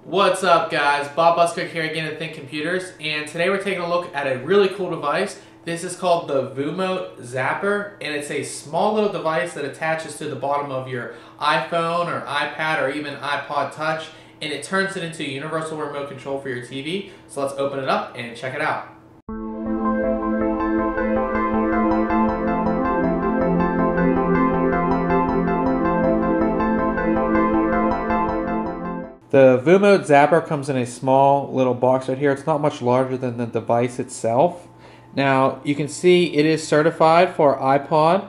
What's up, guys? Bob Buskirk here again at Think Computers, and today we're taking a look at a really cool device. This is called the Vumote Zapper, and it's a small little device that attaches to the bottom of your iPhone or iPad or even iPod Touch, and it turns it into a universal remote control for your TV. So let's open it up and check it out. The Vumote Zapper comes in a small little box right here. It's not much larger than the device itself. Now, you can see it is certified for iPod,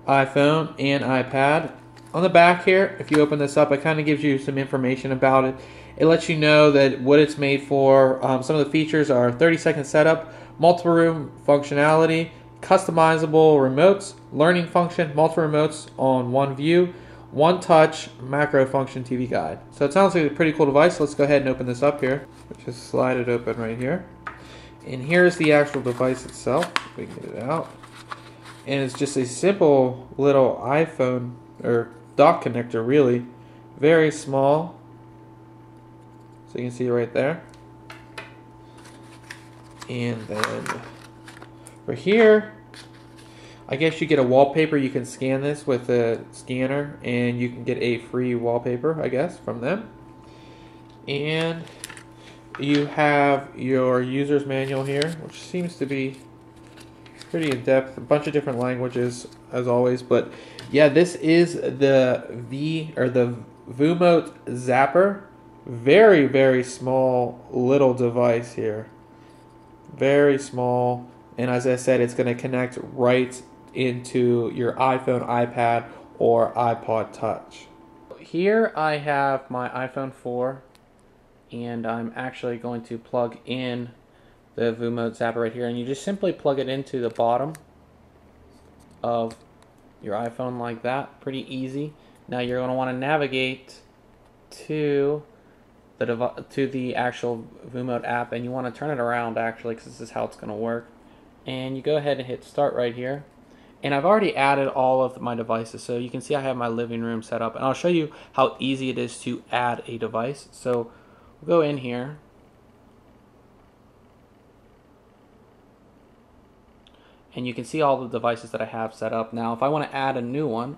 iPhone, and iPad. On the back here, if you open this up, it kind of gives you some information about it. It lets you know that what it's made for. Some of the features are 30-second setup, multiple room functionality, customizable remotes, learning function, multiple remotes on one view, one touch macro function TV guide. So it sounds like a pretty cool device. Let's go ahead and open this up here. Just slide it open right here. And here's the actual device itself. We can get it out. And it's just a simple little iPhone or dock connector, really. Very small. So you can see right there. And then for here, I guess you get a wallpaper. You can scan this with a scanner and you can get a free wallpaper, I guess, from them. And you have your user's manual here, which seems to be pretty in-depth. A bunch of different languages, as always. But yeah, this is the Vumote Zapper. Very, very small little device here. Very small. And as I said, it's going to connect right into your iPhone, iPad, or iPod Touch. Here I have my iPhone 4, and I'm actually going to plug in the Vumote Zapper right here, and you just simply plug it into the bottom of your iPhone like that. Pretty easy. Now you're going to want to navigate to the actual Vumote app, and you want to turn it around actually, because this is how it's going to work. And you go ahead and hit start right here. And I've already added all of my devices, so you can see I have my living room set up, and I'll show you how easy it is to add a device. So we'll go in here, and you can see all the devices that I have set up. Now if I want to add a new one,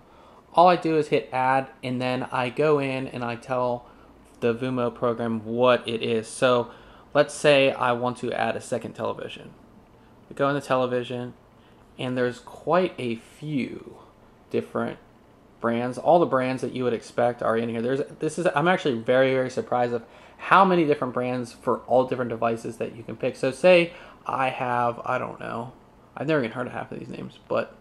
all I do is hit add, and then I go in and I tell the Vumote program what it is. So let's say I want to add a second television. We go into television, and there's quite a few different brands. All the brands that you would expect are in here. I'm actually very, very surprised of how many different brands for all different devices that you can pick. So say I have, I don't know, I've never even heard of half of these names, but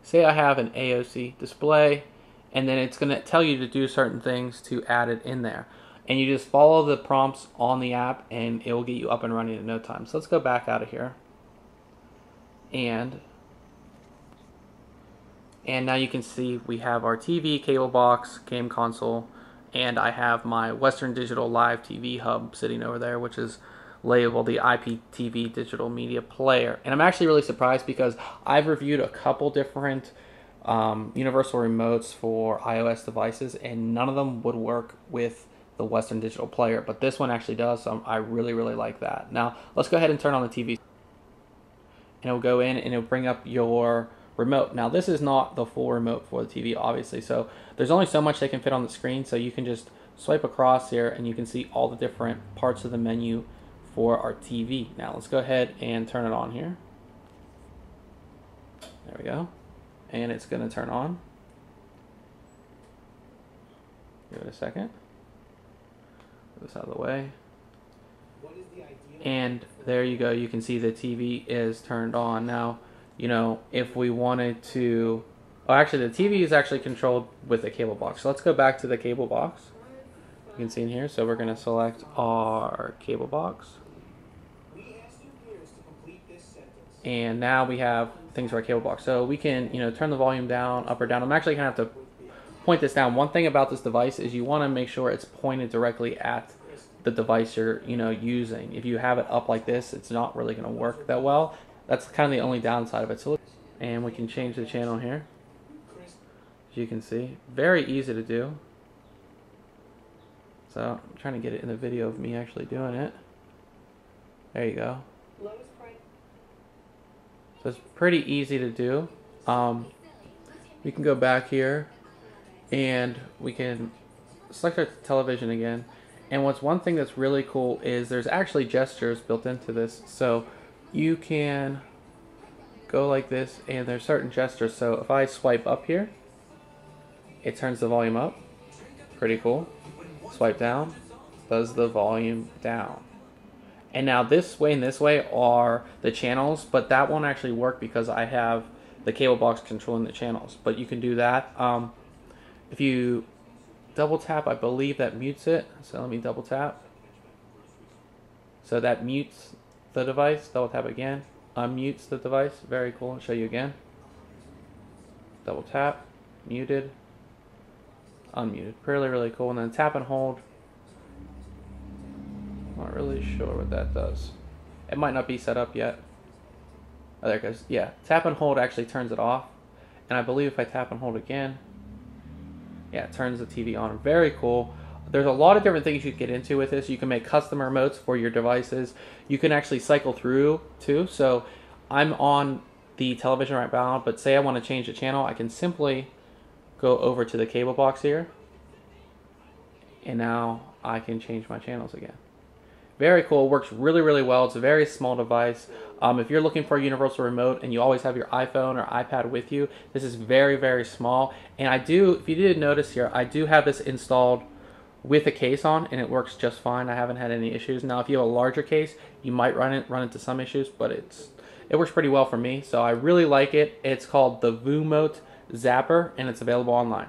say I have an AOC display, and then it's going to tell you to do certain things to add it in there. And you just follow the prompts on the app, and it will get you up and running in no time. So let's go back out of here. And now you can see we have our TV, cable box, game console, and I have my Western Digital Live TV hub sitting over there, which is labeled the IPTV Digital Media Player. And I'm actually really surprised because I've reviewed a couple different universal remotes for iOS devices, and none of them would work with the Western Digital Player, but this one actually does, so I really, really like that. Now, let's go ahead and turn on the TV. And it'll go in and it'll bring up your remote. Now this is not the full remote for the TV, obviously, so there's only so much they can fit on the screen, so you can just swipe across here and you can see all the different parts of the menu for our TV. Now let's go ahead and turn it on here. There we go. And it's going to turn on. Give it a second. Move this out of the way. And there you go. You can see the TV is turned on. Now, you know, if we wanted to... Oh, actually, the TV is actually controlled with a cable box. So let's go back to the cable box. You can see in here. So we're going to select our cable box. And now we have things for our cable box. So we can, you know, turn the volume down, up or down. I'm actually going to have to point this down. One thing about this device is you want to make sure it's pointed directly at the device you're, you know, using. If you have it up like this, it's not really going to work that well. That's kind of the only downside of it. So, and we can change the channel here. As you can see, very easy to do. So I'm trying to get it in the video of me actually doing it. There you go. So it's pretty easy to do. We can go back here and we can select our television again. And what's one thing that's really cool is there's actually gestures built into this. So you can go like this and there's certain gestures. So if I swipe up here, it turns the volume up. Pretty cool. Swipe down, does the volume down. And now this way and this way are the channels, but that won't actually work because I have the cable box controlling the channels. But you can do that. If you double tap, I believe that mutes it. So let me double tap. So that mutes the device. Double tap again. Unmutes the device. Very cool. I'll show you again. Double tap. Muted. Unmuted. Really, really cool. And then tap and hold. Not really sure what that does. It might not be set up yet. Oh, there it goes. Yeah, tap and hold actually turns it off. And I believe if I tap and hold again, yeah, it turns the TV on. Very cool. There's a lot of different things you can get into with this. You can make custom remotes for your devices. You can actually cycle through too. So I'm on the television right now, but say I want to change the channel, I can simply go over to the cable box here. And now I can change my channels again. Very cool. Works really, really well. It's a very small device. If you're looking for a universal remote and you always have your iPhone or iPad with you, this is very, very small. And I do, if you did notice here, I do have this installed with a case on, and it works just fine. I haven't had any issues. Now, if you have a larger case, you might run into some issues, but it works pretty well for me. So I really like it. It's called the VooMote Zapper, and it's available online.